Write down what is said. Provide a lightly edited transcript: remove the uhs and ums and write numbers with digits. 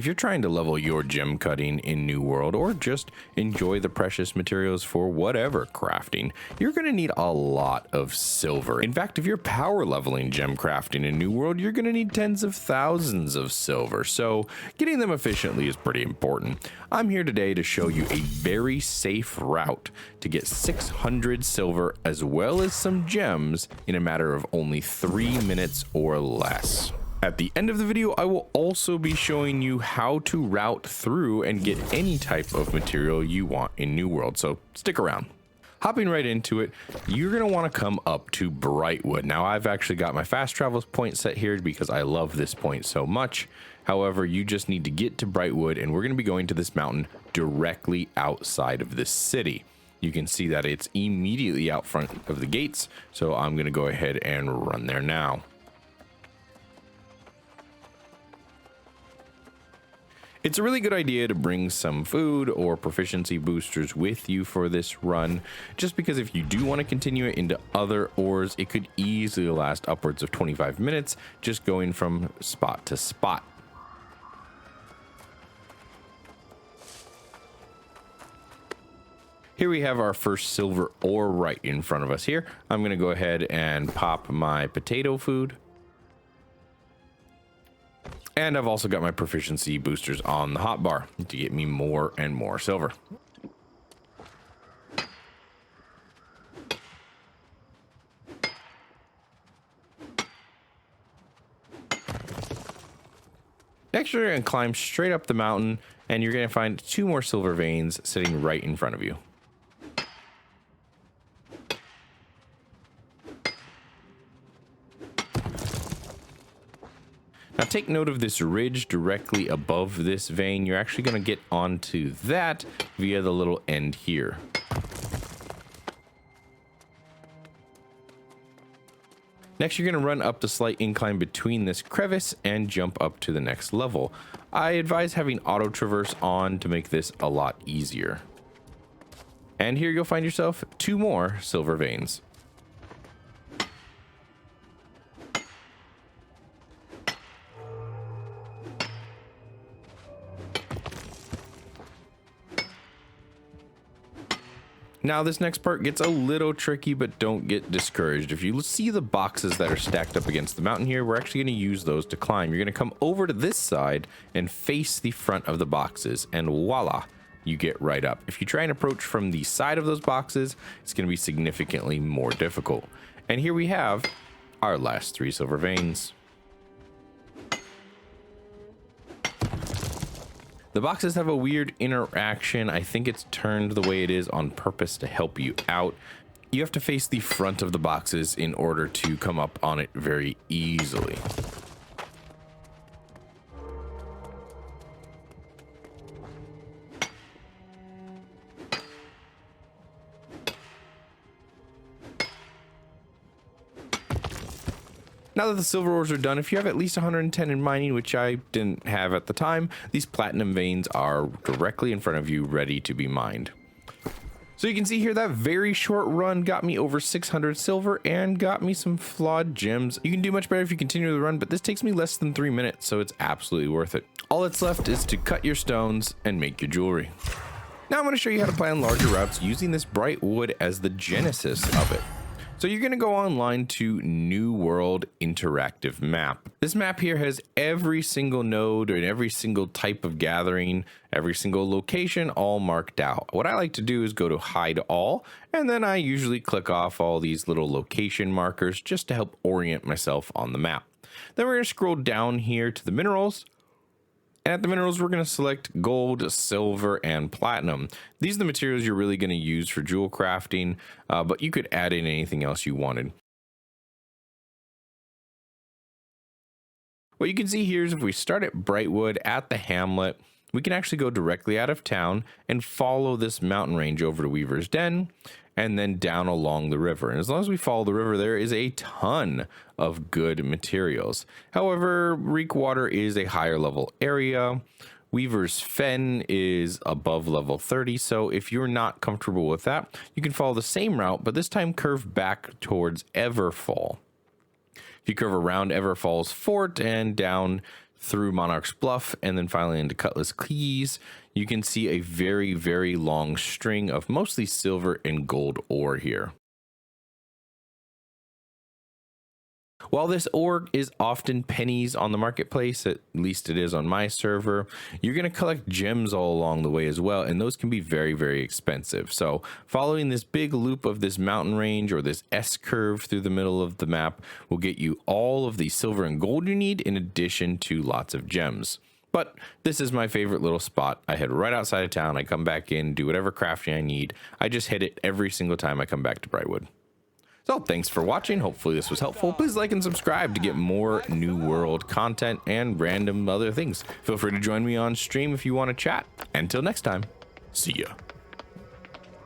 If you're trying to level your gem cutting in New World or just enjoy the precious materials for whatever crafting, you're going to need a lot of silver. In fact, if you're power leveling gem crafting in New World, you're going to need tens of thousands of silver, so getting them efficiently is pretty important. I'm here today to show you a very safe route to get 600 silver as well as some gems in a matter of only 3 minutes or less. At the end of the video, I will also be showing you how to route through and get any type of material you want in New World, so stick around. Hopping right into it, you're going to want to come up to Brightwood. Now, I've actually got my fast travel point set here because I love this point so much. However, you just need to get to Brightwood, and we're going to be going to this mountain directly outside of this city. You can see that it's immediately out front of the gates, so I'm going to go ahead and run there now. It's a really good idea to bring some food or proficiency boosters with you for this run, just because if you do want to continue it into other ores, it could easily last upwards of 25 minutes just going from spot to spot. Here we have our first silver ore right in front of us here. I'm going to go ahead and pop my potato food. And I've also got my proficiency boosters on the hotbar to get me more and more silver. Next, you're going to climb straight up the mountain, and you're going to find 2 more silver veins sitting right in front of you. Now take note of this ridge directly above this vein. You're actually going to get onto that via the little end here. Next, you're going to run up the slight incline between this crevice and jump up to the next level. I advise having auto traverse on to make this a lot easier. And here you'll find yourself 2 more silver veins. Now this next part gets a little tricky, but don't get discouraged. If you see the boxes that are stacked up against the mountain here, we're actually going to use those to climb. You're going to come over to this side and face the front of the boxes, and voila, you get right up. If you try and approach from the side of those boxes, it's going to be significantly more difficult. And here we have our last 3 silver veins. The boxes have a weird interaction. I think it's turned the way it is on purpose to help you out. You have to face the front of the boxes in order to come up on it very easily. Now that the silver ores are done, if you have at least 110 in mining, which I didn't have at the time, these platinum veins are directly in front of you, ready to be mined. So you can see here that very short run got me over 600 silver and got me some flawed gems. You can do much better if you continue the run, but this takes me less than 3 minutes, so it's absolutely worth it. All that's left is to cut your stones and make your jewelry. Now I'm going to show you how to plan larger routes using this bright wood as the genesis of it. So you're going to go online to New World Interactive Map. This map here has every single node and every single type of gathering, every single location all marked out. What I like to do is go to hide all, and then I usually click off all these little location markers just to help orient myself on the map. Then we're going to scroll down here to the minerals. And at the minerals, we're going to select gold, silver, and platinum. These are the materials you're really going to use for jewel crafting, but you could add in anything else you wanted. What you can see here is if we start at Brightwood at the hamlet, we can actually go directly out of town and follow this mountain range over to Weaver's Den and then down along the river. And as long as we follow the river, there is a ton of good materials. However, Reekwater is a higher level area. Weaver's Fen is above level 30, so if you're not comfortable with that, you can follow the same route, but this time curve back towards Everfall. If you curve around Everfall's fort and down through Monarch's Bluff, and then finally into Cutlass Keys, you can see a very, very long string of mostly silver and gold ore here. While this ore is often pennies on the marketplace, at least it is on my server, you're going to collect gems all along the way as well, and those can be very, very expensive. So following this big loop of this mountain range, or this S curve through the middle of the map, will get you all of the silver and gold you need, in addition to lots of gems. But this is my favorite little spot. I head right outside of town, I come back in, do whatever crafting I need. I just hit it every single time I come back to Brightwood. So thanks for watching. Hopefully this was helpful. Please like and subscribe to get more New World content and random other things. Feel free to join me on stream if you want to chat. Until next time, see ya.